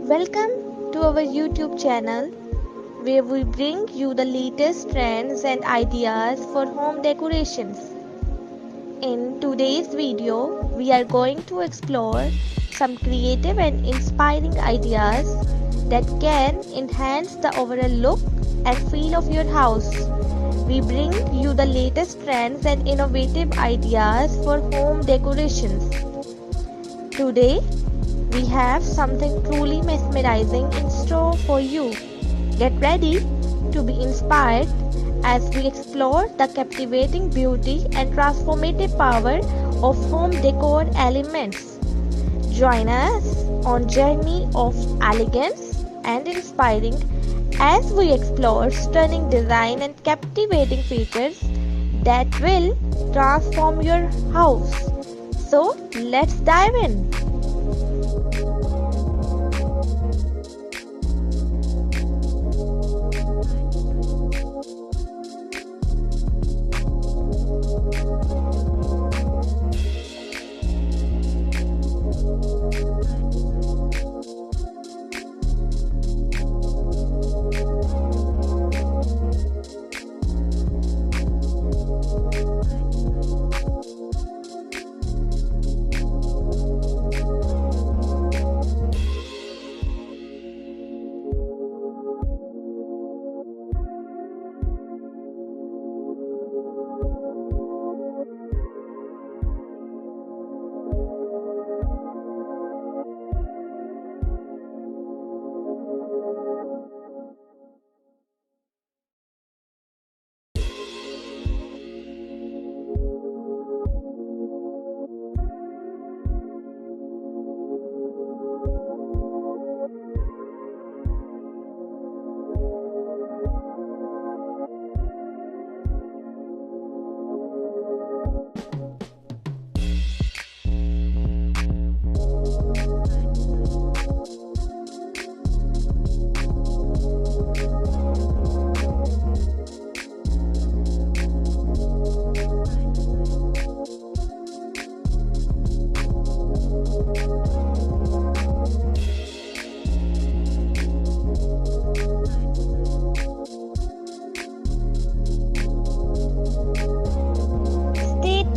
Welcome to our YouTube channel where we bring you the latest trends and ideas for home decorations. In today's video, we are going to explore some creative and inspiring ideas that can enhance the overall look and feel of your house. We bring you the latest trends and innovative ideas for home decorations. Today, we have something truly mesmerizing in store for you. Get ready to be inspired as we explore the captivating beauty and transformative power of home decor elements. Join us on a journey of elegance and inspiring as we explore stunning design and captivating features that will transform your house. So, let's dive in.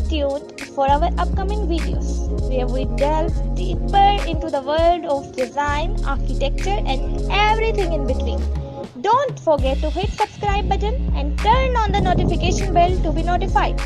Tuned for our upcoming videos where we delve deeper into the world of design, architecture and everything in between. Don't forget to hit subscribe button and turn on the notification bell to be notified.